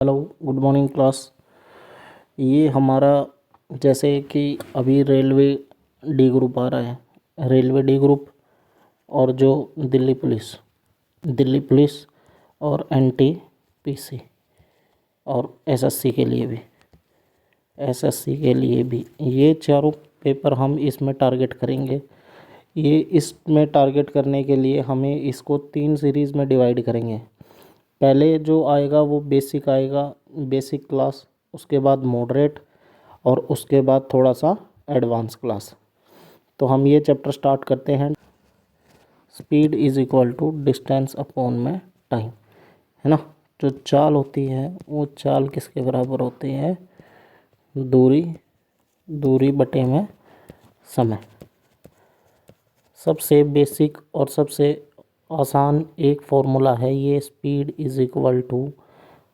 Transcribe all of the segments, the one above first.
Hello, good morning class. ये हमारा जैसे कि अभी रेलवे डी ग्रुप आ रहा है, रेलवे डी ग्रुप और जो दिल्ली पुलिस और एनटीपीसी और एसएससी के लिए भी ये चारों पेपर हम इसमें टारगेट करेंगे। ये इसमें टारगेट करने के लिए हमें इसको 3 सीरीज़ में डिवाइड करेंगे। पहले जो आएगा वो बेसिक आएगा, बेसिक क्लास, उसके बाद मॉडरेट और उसके बाद थोड़ा सा एडवांस क्लास। तो हम ये चैप्टर स्टार्ट करते हैं। Speed is equal to distance upon में टाइम, है ना। जो चाल होती है वो चाल किसके बराबर होती है? दूरी बटे में समय। सबसे बेसिक और सबसे आसान एक फॉर्मूला है ये, speed is equal to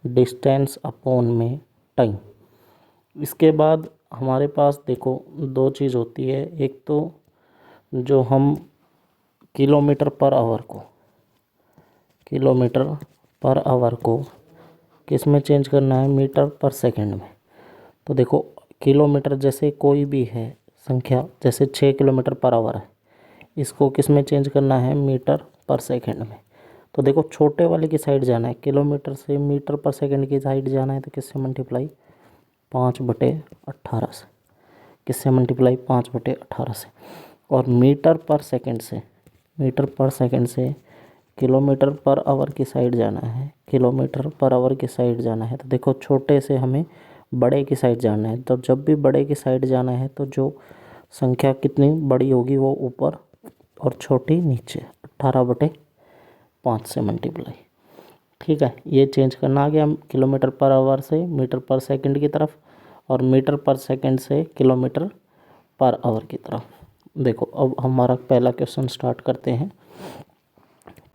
distance upon में टाइम। इसके बाद हमारे पास देखो 2 चीज़ होती है। एक तो जो हम किलोमीटर पर आवर को किस में चेंज करना है? मीटर पर सेकंड में। तो देखो किलोमीटर जैसे कोई भी है संख्या, जैसे 6 किलोमीटर पर आवर है, इसको किस में चेंज करना है? मीटर पर सेकंड में। तो देखो छोटे वाले की साइड जाना है, किलोमीटर से मीटर पर सेकंड की साइड जाना है, तो किससे मल्टीप्लाई? 5/18 से। किससे मल्टीप्लाई? 5/18 से। और मीटर पर सेकंड से किलोमीटर पर आवर की साइड जाना है, तो देखो छोटे से हमें बड़े की साइड जाना है। तो जब भी बड़े की साइड जाना है तो जो संख्या कितनी बड़ी होगी वो ऊपर और छोटी नीचे, 18/5 से मल्टीप्लाई। ठीक है, ये चेंज करना आ गया किलोमीटर पर आवर से मीटर पर सेकंड की तरफ और मीटर पर सेकंड से किलोमीटर पर आवर की तरफ। देखो अब हमारा पहला क्वेश्चन स्टार्ट करते हैं।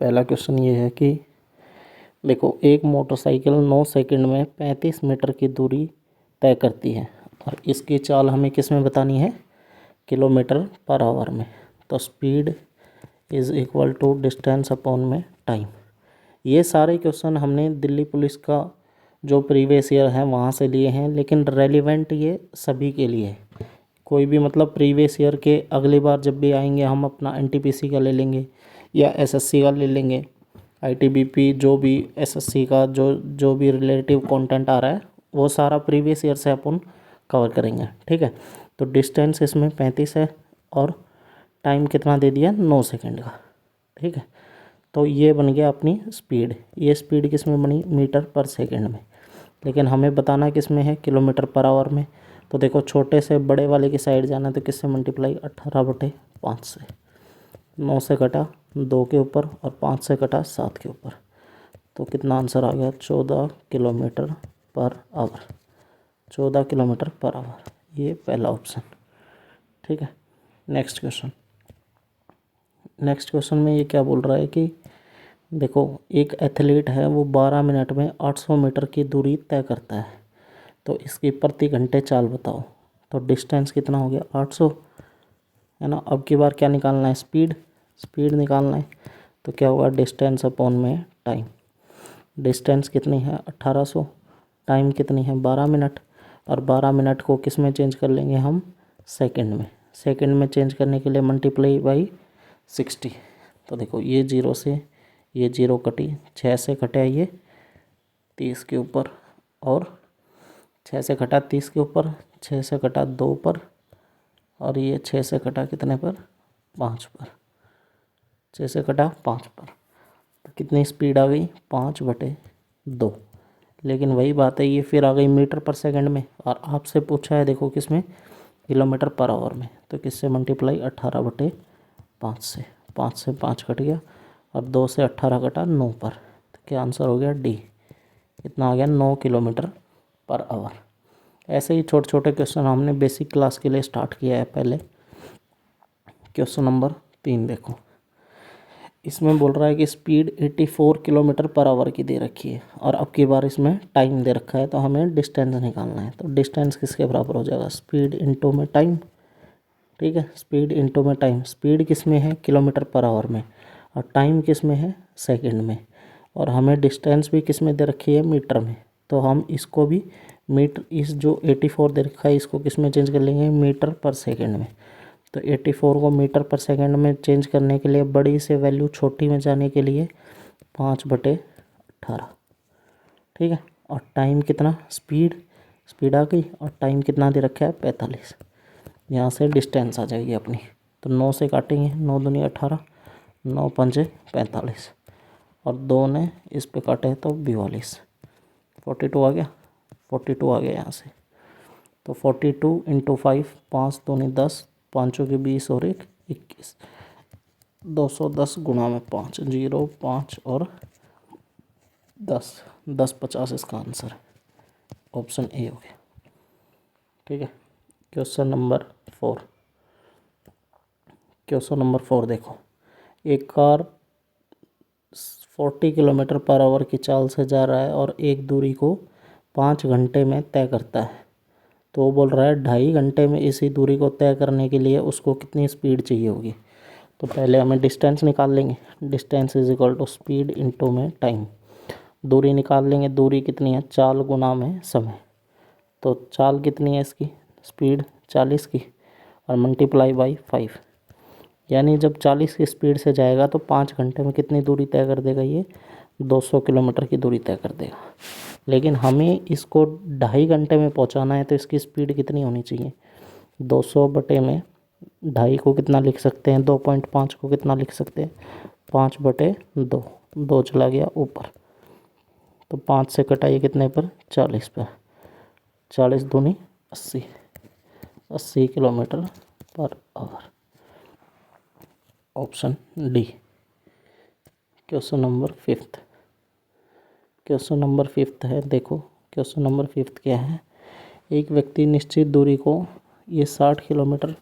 पहला क्वेश्चन ये है कि देखो एक मोटरसाइकिल 9 सेकंड में 35 मीटर की दूरी तय करती है और इसकी चाल हमें किस में बतानी है? किलोमीटर पर आवर में। तो speed is equal to distance upon में टाइम। ये सारे क्वेश्चन हमने दिल्ली पुलिस का जो प्रीवियस ईयर है वहाँ से लिए हैं, लेकिन रेलिवेंट ये सभी के लिए है। कोई भी मतलब प्रीवियस ईयर के अगली बार जब भी आएंगे हम अपना एनटीपीसी का ले लेंगे या एसएससी का ले लेंगे, आईटीबीपी, जो भी एसएससी का जो भी रिलेटिव कंटेंट आ रहा है वो सारा प्रीवियस ईयर से अपन कवर करेंगे। ठीक है, तो डिस्टेंस इसमें 35 है और टाइम कितना दे दिया? 9 सेकंड का। ठीक है, तो ये बन गया अपनी स्पीड। ये स्पीड किस में बनी? मीटर पर सेकंड में, लेकिन हमें बताना किस में है? किलोमीटर पर आवर में। तो देखो छोटे से बड़े वाले की साइड जाना है तो किससे मल्टीप्लाई? 18/5 से। 9 से कटा 2 के ऊपर और 5 से कटा 7 के ऊपर, तो कितना आंसर आ गया? 14 kilometre per hour. 14 kilometre per hour, ये पहला ऑप्शन। ठीक है, नेक्स्ट क्वेश्चन में ये क्या बोल रहा है कि देखो एक एथलीट है, वो 12 मिनट में 800 मीटर की दूरी तय करता है, तो इसकी प्रति घंटे चाल बताओ। तो डिस्टेंस कितना हो गया? 800, है ना। अब की बार क्या निकालना है? स्पीड निकालना है। तो क्या होगा? डिस्टेंस अपॉन में टाइम। डिस्टेंस कितनी है? 1800। टाइम कितनी है? 12 मिनट। और 12 मिनट को किस में चेंज कर लेंगे हम? सेकंड में। सेकंड में चेंज करने के लिए मल्टीप्लाई बाई 60। तो देखो ये 0 से ये 0 कटी, 6 से कटा ये 30 के ऊपर और 6 से कटा 30 के ऊपर, 6 से कटा 2 पर और ये 6 से कटा कितने पर? 5 पर। 6 से कटा 5 पर, तो कितनी स्पीड आ गई? 5/2। लेकिन वही बात है, ये फिर आ गई मीटर पर सेकंड में और आपसे पूछा है देखो किस में? किलोमीटर पर आवर में। तो किससे मल्टीप्लाई? 18/5 से। 5 से 5 कट गया और 2 से 18 कटा 9 पर, तो क्या आंसर हो गया? डी। कितना आ गया? 9 किलोमीटर पर आवर। ऐसे ही छोटे छोटे क्वेश्चन हमने बेसिक क्लास के लिए स्टार्ट किया है पहले। क्वेश्चन नंबर 3 देखो, इसमें बोल रहा है कि स्पीड 84 किलोमीटर पर आवर की दे रखी है और अब की बार इसमें टाइम दे रखा है, तो हमें डिस्टेंस निकालना है। तो डिस्टेंस किसके बराबर हो जाएगा? स्पीड इंटू में टाइम। ठीक है, स्पीड इंटू में टाइम। स्पीड किस में है? किलोमीटर पर आवर में, और टाइम किस में है? सेकंड में। और हमें डिस्टेंस भी किस में दे रखी है? मीटर में। तो हम इसको भी मीटर, इस जो 84 दे रखा है इसको किस में चेंज कर लेंगे, मीटर पर सेकंड में। तो 84 को मीटर पर सेकंड में चेंज करने के लिए बड़ी से वैल्यू छोटी में जाने के लिए 5/18, ठीक है। और टाइम कितना, स्पीड आ गई, और टाइम कितना दे रखा है 45। यहाँ से डिस्टेंस आ जाएगी अपनी। तो 9 से काटेंगे, 9 दूनी 18, 9 पंजे 45, और 2 ने इस पे काटे तो 42, 42 आ गया, 42 आ गया यहाँ से। तो 42 × 5, 5 दूनी 10, 5 की 20 और 1 21, 210 गुणा में 5, 0 5 और 10, 10 50 इसका आंसर है। ऑप्शन ए हो गया, ठीक है। क्वेश्चन नंबर 4, क्वेश्चन नंबर 4 देखो, एक कार 40 किलोमीटर पर आवर की चाल से जा रहा है और एक दूरी को 5 घंटे में तय करता है। तो वो बोल रहा है 2.5 घंटे में इसी दूरी को तय करने के लिए उसको कितनी स्पीड चाहिए होगी। तो पहले हमें डिस्टेंस निकाल लेंगे, distance is equal to speed into में टाइम। दूरी निकाल लेंगे, दूरी कितनी है, चाल गुना में समय। तो चाल कितनी है इसकी, स्पीड 40 की, और मल्टीप्लाई बाई 5, यानी जब 40 की स्पीड से जाएगा तो 5 घंटे में कितनी दूरी तय कर देगा, ये 200 किलोमीटर की दूरी तय कर देगा। लेकिन हमें इसको 2.5 घंटे में पहुंचाना है, तो इसकी स्पीड कितनी होनी चाहिए, 200 बटे में 2.5 को कितना लिख सकते हैं, 2.5 को कितना लिख सकते हैं, 5/2, 2 चला गया ऊपर, तो 5 से कटाइए कितने पर, 40 पर, 40 दूनी 80, 80 kilometre per hour. Option D. Question number 5, question number 5 है, देखो क्वेश्चन नंबर 5 क्या है। एक व्यक्ति निश्चित दूरी को ये 60 किलोमीटर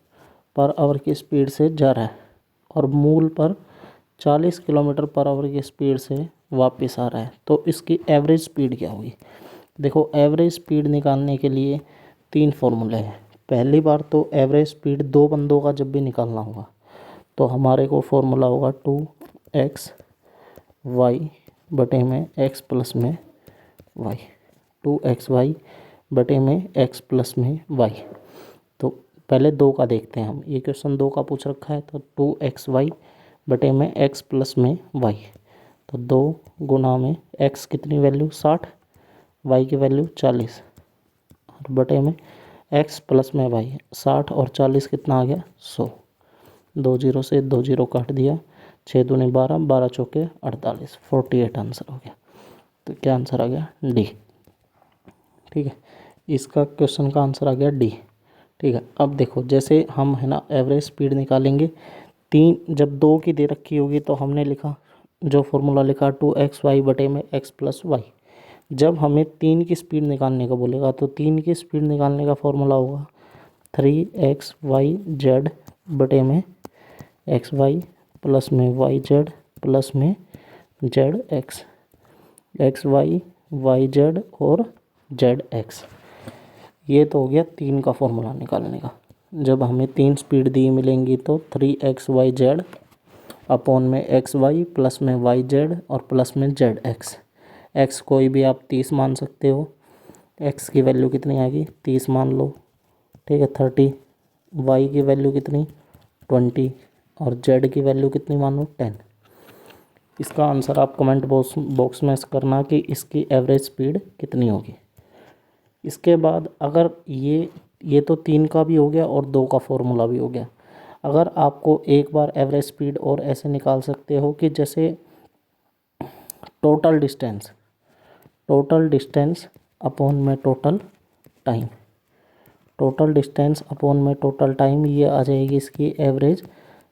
पर आवर की स्पीड से जा रहा है और मूल पर 40 किलोमीटर पर आवर की स्पीड से वापस आ रहा है, तो इसकी एवरेज स्पीड क्या होगी। देखो एवरेज स्पीड निकालने के लिए 3 फॉर्मूले हैं। पहली बार तो एवरेज स्पीड 2 बंदों का जब भी निकालना होगा तो हमारे को फॉर्मूला होगा 2xy बटे में x प्लस में y, 2xy बटे में x प्लस में y। तो पहले 2 का देखते हैं हम, ये क्वेश्चन 2 का पूछ रखा है, तो 2xy बटे में x प्लस में y। तो 2 गुना में x कितनी वैल्यू 60, y की वैल्यू 40, और बटे में x प्लस में y, 60 और 40 कितना आ गया 100, 2 0 से 2 0 काट दिया, 6 दूनी 12, 12 चौके 48, 48 आंसर हो गया। तो क्या आंसर आ गया, डी, ठीक है। इसका क्वेश्चन का आंसर आ गया डी, ठीक है। अब देखो जैसे हम है ना एवरेज स्पीड निकालेंगे, 3 जब 2 की दे रखी होगी तो हमने लिखा जो फॉर्मूला लिखा 2xy बटे में x प्लस वाई। जब हमें 3 की स्पीड निकालने का बोलेगा तो 3 की स्पीड निकालने का फॉर्मूला होगा 3xyz बटे में xy प्लस में yz प्लस में zx, xy yz और zx। ये तो हो गया 3 का फॉर्मूला निकालने का। जब हमें 3 स्पीड दी मिलेंगी तो 3xyz अपॉन में xy प्लस में yz और प्लस में zx। x कोई भी आप 30 मान सकते हो, x की वैल्यू कितनी आएगी 30 मान लो, ठीक है 30, y की वैल्यू कितनी 20 और z की वैल्यू कितनी मानो 10। इसका आंसर आप कमेंट बॉक्स में करना कि इसकी एवरेज स्पीड कितनी होगी। इसके बाद अगर ये तो 3 का भी हो गया और 2 का फॉर्मूला भी हो गया। अगर आपको एक बार एवरेज स्पीड और ऐसे निकाल सकते हो कि जैसे टोटल डिस्टेंस अपॉन में total time, total distance upon में टोटल टाइम, ये आ जाएगी इसकी एवरेज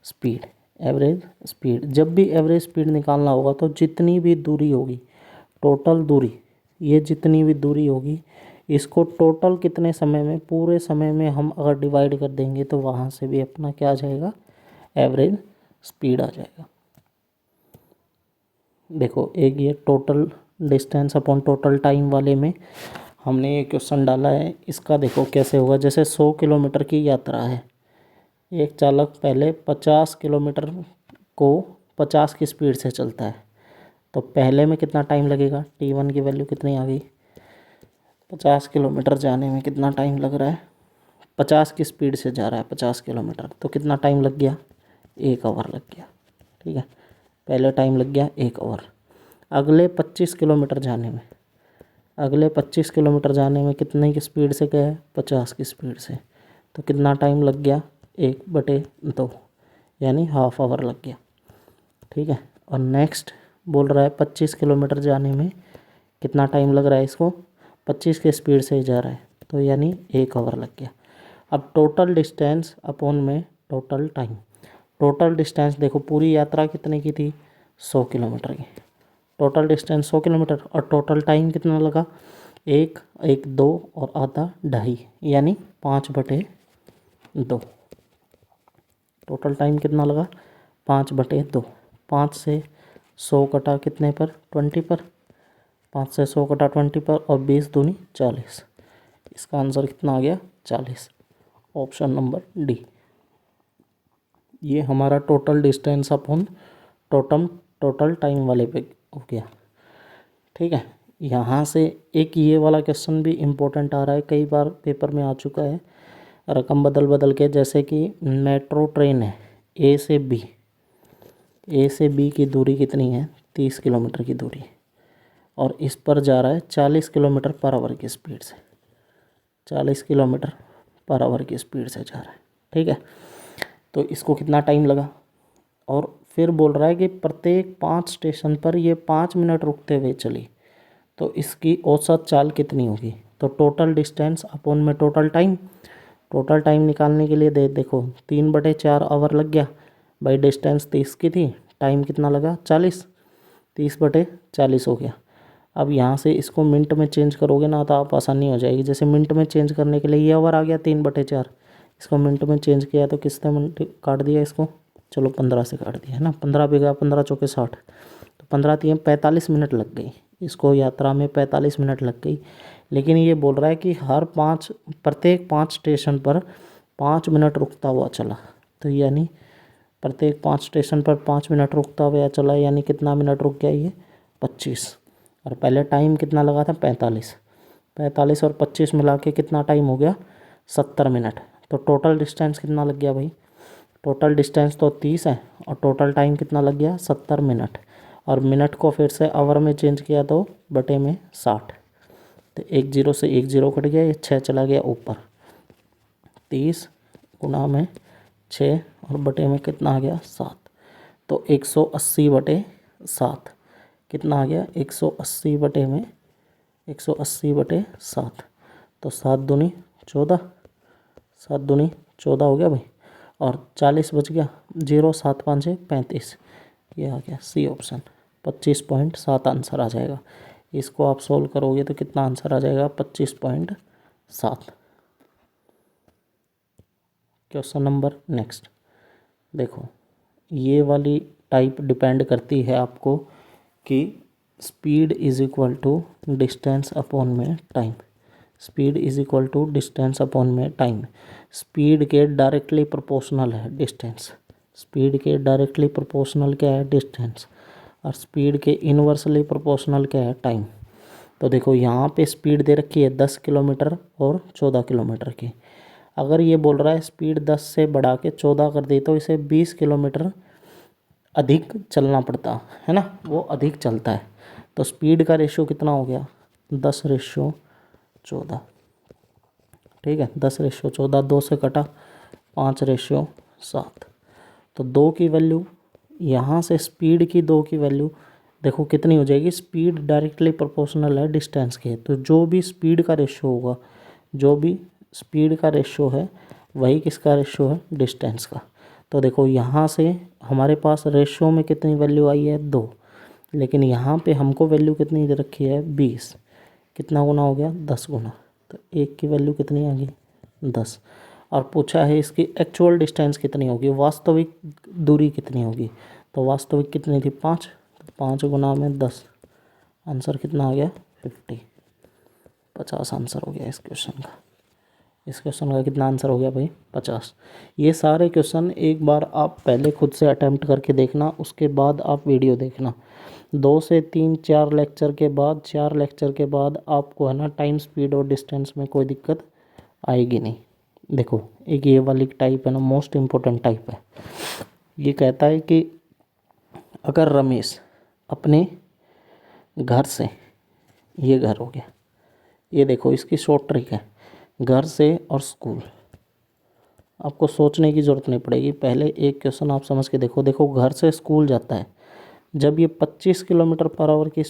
स्पीड। एवरेज स्पीड जब भी एवरेज स्पीड निकालना होगा तो जितनी भी दूरी होगी, टोटल दूरी, ये जितनी भी दूरी होगी इसको टोटल कितने समय में, पूरे समय में हम अगर डिवाइड कर देंगे तो वहाँ से भी अपना क्या आ जाएगा, एवरेज स्पीड आ जाएगा। देखो एक ये total distance upon total time वाले में हमने ये क्वेश्चन डाला है, इसका देखो कैसे होगा। जैसे 100 किलोमीटर की यात्रा है, एक चालक पहले 50 किलोमीटर को 50 की स्पीड से चलता है, तो पहले में कितना टाइम लगेगा, t1 की वैल्यू कितनी आ गई 50 किलोमीटर जाने में कितना टाइम लग रहा है, 50 की स्पीड से जा रहा है 50 किलोमीटर, तो कितना टाइम लग गया, 1 आवर लग गया। ठीक है, पहले टाइम लग गया 1 आवर। अगले 25 किलोमीटर जाने में, अगले 25 किलोमीटर जाने में कितने की स्पीड से गया है, 50 की स्पीड से, तो कितना टाइम लग गया, 1/2, यानी हाफ आवर लग गया। ठीक है, और नेक्स्ट बोल रहा है 25 किलोमीटर जाने में कितना टाइम लग रहा है इसको, 25 की स्पीड से ही जा रहा है, तो यानी 1 आवर लग गया। अब टोटल डिस्टेंस अपॉन में टोटल टाइम। टोटल डिस्टेंस देखो, पूरी यात्रा कितने की थी, 100 किलोमीटर की। टोटल डिस्टेंस 100 किलोमीटर, और टोटल टाइम कितना लगा, 1, 1, 2 और आधा 2.5, यानी 5/2। टोटल टाइम कितना लगा, 5/2। 5 से 100 कटा कितने पर, 20 पर। 5 से 100 कटा 20 पर, और 20 दूनी 40। इसका आंसर कितना आ गया, 40। Option number D. ये हमारा total distance upon total time वाले पे हो गया। ठीक है, यहाँ से एक ये वाला क्वेश्चन भी इम्पोर्टेंट आ रहा है, कई बार पेपर में आ चुका है, रकम बदल बदल के। जैसे कि मेट्रो ट्रेन है, ए से बी की दूरी कितनी है, 30 किलोमीटर की दूरी, और इस पर जा रहा है 40 किलोमीटर पर आवर की स्पीड से, 40 किलोमीटर पर आवर की स्पीड से जा रहा है। ठीक है, तो इसको कितना टाइम लगा, और फिर बोल रहा है कि प्रत्येक 5 स्टेशन पर ये 5 मिनट रुकते हुए चली, तो इसकी औसत चाल कितनी होगी। तो टोटल डिस्टेंस अपॉन में टोटल टाइम। टोटल टाइम निकालने के लिए देखो 3/4 आवर लग गया भाई। डिस्टेंस 30 की थी, टाइम कितना लगा, 40, 30/40 हो गया। अब यहाँ से इसको मिनट में चेंज करोगे ना, तो आप आसानी हो जाएगी। जैसे मिनट में चेंज करने के लिए ये आवर आ गया 3/4, इसको मिनट में चेंज किया तो किसने मिनट काट दिया इसको, चलो 15 से काट दिया है ना, 15 बिगा 15 चौके 60, तो 15 3 45 मिनट लग गई इसको, यात्रा में 45 मिनट लग गई। लेकिन ये बोल रहा है कि प्रत्येक 5 स्टेशन पर 5 मिनट रुकता हुआ चला, तो यानी प्रत्येक 5 स्टेशन पर 5 मिनट रुकता हुआ चला, यानी कितना मिनट रुक गया ये, 25। और पहले टाइम कितना लगा था, 45 और 25 मिला के कितना टाइम हो गया, 70 मिनट। तो टोटल डिस्टेंस कितना लग गया भाई, टोटल डिस्टेंस तो 30 है, और टोटल टाइम कितना लग गया, 70 मिनट। और मिनट को फिर से आवर में चेंज किया तो बटे में 60, तो 1 0 से 1 0 कट गया, ये 6 चला गया ऊपर, 30 गुना में 6 और बटे में कितना आ गया, 7। तो 180/7 कितना आ गया, 180/7। तो 7 दूनी 14, 7 दूनी 14 हो गया भाई, और 40 बच गया, 0 7 5 है 35, ये आ गया सी ऑप्शन, 25.7 आंसर आ जाएगा। इसको आप सोल्व करोगे तो कितना आंसर आ जाएगा, 25.7। क्वेश्चन नंबर नेक्स्ट देखो, ये वाली टाइप डिपेंड करती है आपको कि speed is equal to distance upon में time. Speed is equal to distance upon में टाइम। स्पीड के डायरेक्टली प्रोपोर्शनल है डिस्टेंस, स्पीड के डायरेक्टली प्रोपोर्शनल क्या है, डिस्टेंस, और स्पीड के इन्वर्सली प्रोपोर्शनल क्या है, टाइम। तो देखो यहाँ पे स्पीड दे रखी है 10 किलोमीटर और 14 किलोमीटर की। अगर ये बोल रहा है स्पीड 10 से बढ़ा के 14 कर दी, तो इसे 20 किलोमीटर अधिक चलना पड़ता है ना, वो अधिक चलता है। तो स्पीड का रेशियो कितना हो गया, 10/14। ठीक है, 10/14, 2 से कटा 5/7। तो 2 की वैल्यू यहाँ से, स्पीड की 2 की वैल्यू देखो कितनी हो जाएगी, स्पीड डायरेक्टली प्रोपोर्शनल है डिस्टेंस के, तो जो भी स्पीड का रेशियो होगा, जो भी स्पीड का रेशियो है वही किसका रेशियो है, डिस्टेंस का। तो देखो यहाँ से हमारे पास रेशियो में कितनी वैल्यू आई है, 2, लेकिन यहाँ पे हमको वैल्यू कितनी दे रखी है, 20। कितना गुना हो गया, 10 गुना। तो 1 की वैल्यू कितनी आ गई, 10। और पूछा है इसकी एक्चुअल डिस्टेंस कितनी होगी, वास्तविक दूरी कितनी होगी। तो वास्तविक कितनी थी, 5, तो 5 गुना में 10, आंसर कितना आ गया, 50 आंसर हो गया इस क्वेश्चन का। इस क्वेश्चन का कितना आंसर हो गया भाई 50। ये सारे क्वेश्चन एक बार आप पहले खुद से अटैम्प्ट करके देखना, उसके बाद आप वीडियो देखना। 2 से 3 4 लेक्चर के बाद, 4 लेक्चर के बाद आपको है ना टाइम, स्पीड और डिस्टेंस में कोई दिक्कत आएगी नहीं। देखो एक ये वाली टाइप है ना, मोस्ट इम्पोर्टेंट टाइप है। ये कहता है कि अगर रमेश अपने घर से, ये घर हो गया, ये देखो इसकी शॉर्ट ट्रिक है, घर से और स्कूल, आपको सोचने की ज़रूरत नहीं पड़ेगी। पहले एक क्वेश्चन आप समझ के देखो। देखो घर से स्कूल जाता है, जब ये 25 किलोमीटर पर आवर की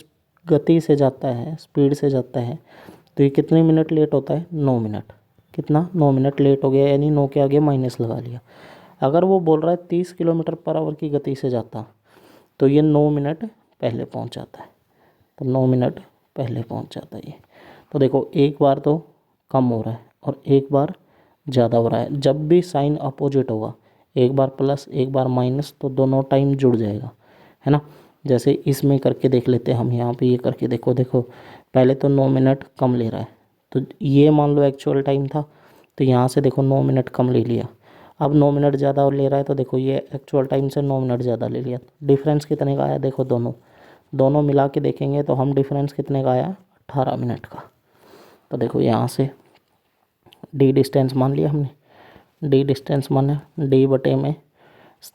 गति से जाता है, स्पीड से जाता है, तो ये कितने मिनट लेट होता है? 9 मिनट। कितना? 9 मिनट लेट हो गया, यानी 9 के आगे माइनस लगा लिया। अगर वो बोल रहा है 30 किलोमीटर पर आवर की गति से जाता, तो ये 9 मिनट पहले पहुंच जाता है। तो 9 मिनट पहले पहुंच जाता है ये। तो देखो एक बार तो कम हो रहा है और एक बार ज़्यादा हो रहा है। जब भी साइन अपोजिट होगा, एक बार प्लस एक बार माइनस, तो दोनों टाइम जुड़ जाएगा, है ना। जैसे इसमें करके देख लेते हैं हम, यहाँ पे ये करके देखो। देखो पहले तो 9 मिनट कम ले रहा है, तो ये मान लो एक्चुअल टाइम था, तो यहाँ से देखो 9 मिनट कम ले लिया। अब 9 मिनट ज़्यादा ले रहा है, तो देखो ये एक्चुअल टाइम से 9 मिनट ज़्यादा ले लिया। डिफरेंस कितने का आया? देखो दोनों मिला के देखेंगे तो हम डिफरेंस कितने का आया? 18 मिनट का। तो देखो यहाँ से डी डिस्टेंस मान लिया हमने। डी डिस्टेंस माना डी बटे में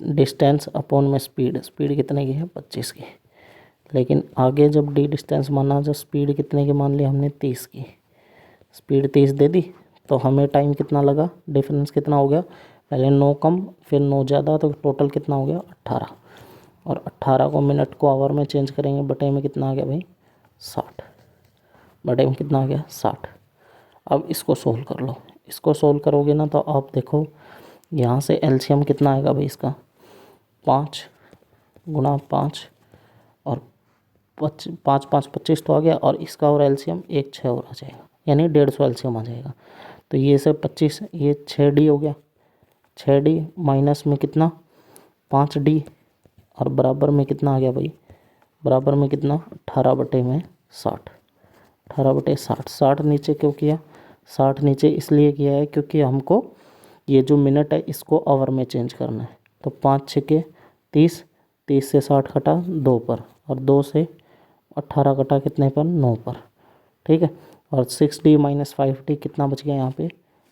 डिस्टेंस अपॉन में स्पीड। स्पीड कितने की है? 25 की। लेकिन आगे जब डी डिस्टेंस माना, जब स्पीड कितने की मान ली हमने? 30 की। स्पीड 30 दे दी, तो हमें टाइम कितना लगा? डिफरेंस कितना हो गया? पहले 9 कम फिर 9 ज़्यादा, तो टोटल कितना हो गया? 18। और 18 को मिनट को आवर में चेंज करेंगे, बटे में कितना आ गया भाई? 60। बटे में कितना आ गया? 60। अब इसको सोल्व कर लो। इसको सोल्व करोगे ना, तो आप देखो यहाँ से एलसीएम कितना आएगा भाई इसका? 5 गुणा 5 और 5 5 25 तो आ गया, और इसका और एलसीएम 1 6 और आ जाएगा, यानी 150 एलसीएम आ जाएगा। तो ये सब 25, ये 6D हो गया। 6D माइनस में कितना? 5D, और बराबर में कितना आ गया भाई? बराबर में कितना? 18 बटे में 60। 18 बटे 60। 60 नीचे क्यों किया? 60 नीचे इसलिए किया है क्योंकि हमको ये जो मिनट है इसको आवर में चेंज करना है। तो 5 6 के 30, 30 से 60 कटा 2 पर, और 2 से 18 कटा कितने पर? 9 पर। ठीक है। और 6D माइनस 5D कितना बच गया यहाँ पे?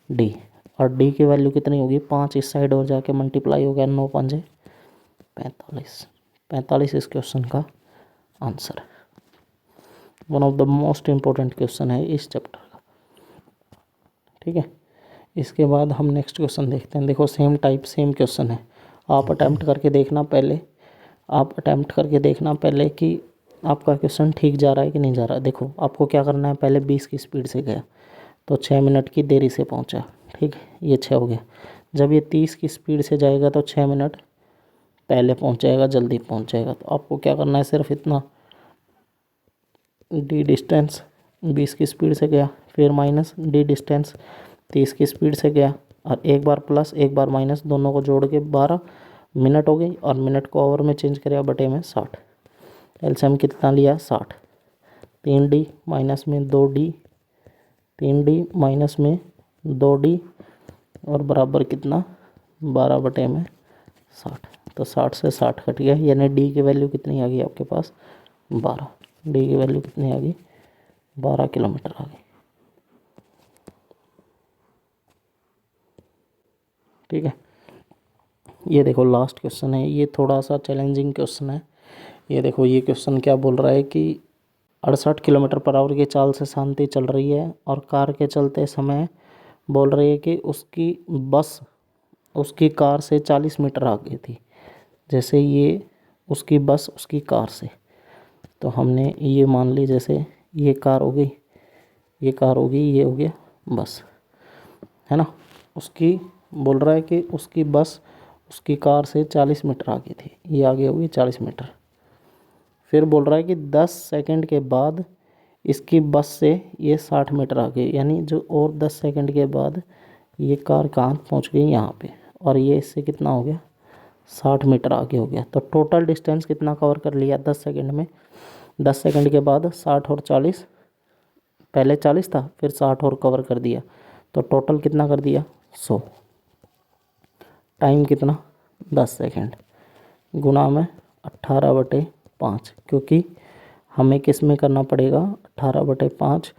D। और D की वैल्यू कितनी होगी? 5 इस साइड और जाके मल्टीप्लाई हो गया, 9 5 45। 45 इस क्वेश्चन का आंसर है। One of the most important question है इस चैप्टर का। ठीक है। इसके बाद हम नेक्स्ट क्वेश्चन देखते हैं। देखो सेम टाइप सेम क्वेश्चन है। आप अटैम्प्ट करके देखना पहले, कि आपका क्वेश्चन ठीक जा रहा है कि नहीं जा रहा है। देखो आपको क्या करना है, पहले 20 की स्पीड से गया तो 6 मिनट की देरी से पहुंचा। ठीक है, ये 6 हो गया। जब ये 30 की स्पीड से जाएगा तो 6 मिनट पहले पहुंच जाएगा, जल्दी पहुंच जाएगा। तो आपको क्या करना है, सिर्फ इतना, डी डिस्टेंस 20 की स्पीड से गया, फिर माइनस डी डिस्टेंस 30 की स्पीड से गया, और एक बार प्लस एक बार माइनस, दोनों को जोड़ के 12 मिनट हो गई, और मिनट को आवर में चेंज करेगा, बटे में 60। एलसीएम कितना लिया? 60। 3D माइनस में 2D, 3D माइनस में 2D, और बराबर कितना? 12 बटे में 60। तो 60 से 60 कट गया, यानी D की वैल्यू कितनी आ गई आपके पास? 12। D की वैल्यू कितनी आ गई? 12 किलोमीटर आ गई। ठीक है। ये देखो लास्ट क्वेश्चन है, ये थोड़ा सा चैलेंजिंग क्वेश्चन है। ये देखो ये क्वेश्चन क्या बोल रहा है कि 68 किलोमीटर पर आवर की चाल से शांति चल रही है, और कार के चलते समय बोल रही है कि उसकी बस उसकी कार से 40 मीटर आगे थी। जैसे ये उसकी बस उसकी कार से, तो हमने ये मान ली, जैसे ये कार हो गई, ये कार हो गई, ये हो गया बस, है ना। उसकी बोल रहा है कि उसकी बस उसकी कार से 40 मीटर आगे थी, ये आगे हो गई 40 मीटर। फिर बोल रहा है कि 10 सेकंड के बाद इसकी बस से ये 60 मीटर आगे, यानी जो और 10 सेकंड के बाद ये कार कहाँ पहुँच गई? यहाँ पे, और ये इससे कितना हो गया? 60 मीटर आगे हो गया। तो टोटल डिस्टेंस कितना कवर कर लिया 10 सेकंड में? 10 सेकंड के बाद 60 और 40, पहले 40 था फिर 60 और कवर कर दिया, तो टोटल कितना कर दिया 100। टाइम कितना 10 सेकंड गुना में 18/5, क्योंकि हमें किस में करना पड़ेगा 18/5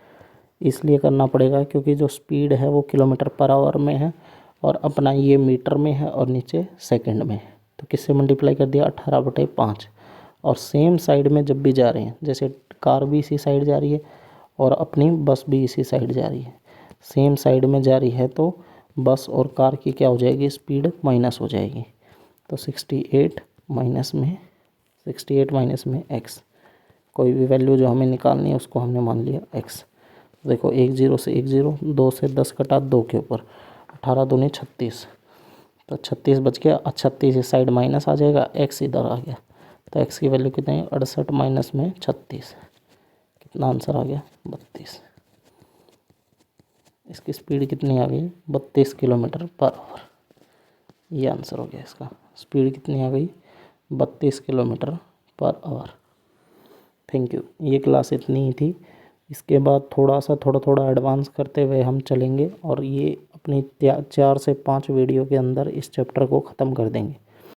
इसलिए करना पड़ेगा क्योंकि जो स्पीड है वो किलोमीटर पर आवर में है और अपना ये मीटर में है और नीचे सेकंड में है। तो किससे मल्टीप्लाई कर दिया 18/5। और सेम साइड में जब भी जा रहे हैं, जैसे कार भी इसी साइड जा रही है और अपनी बस भी इसी साइड जा रही है, सेम साइड में जा रही है, तो बस और कार की क्या हो जाएगी स्पीड माइनस हो जाएगी। तो 68 माइनस में x, कोई भी वैल्यू जो हमें निकालनी है उसको हमने मान लिया x। देखो 1 0 से 1 0, 2 से 10 कटा 2 के ऊपर, 18 दूनी 36, तो 36 बच गया। 36 इस साइड माइनस आ जाएगा, x इधर आ गया, तो x की वैल्यू कितनी है 68 माइनस में 36, कितना आंसर आ गया 32। इसकी स्पीड कितनी आ गई 32 किलोमीटर पर आवर। ये आंसर हो गया इसका। स्पीड कितनी आ गई 32 kilometre per hour. Thank you. ये क्लास इतनी ही थी। इसके बाद थोड़ा एडवांस करते हुए हम चलेंगे और ये अपनी 4 से 5 वीडियो के अंदर इस चैप्टर को ख़त्म कर देंगे।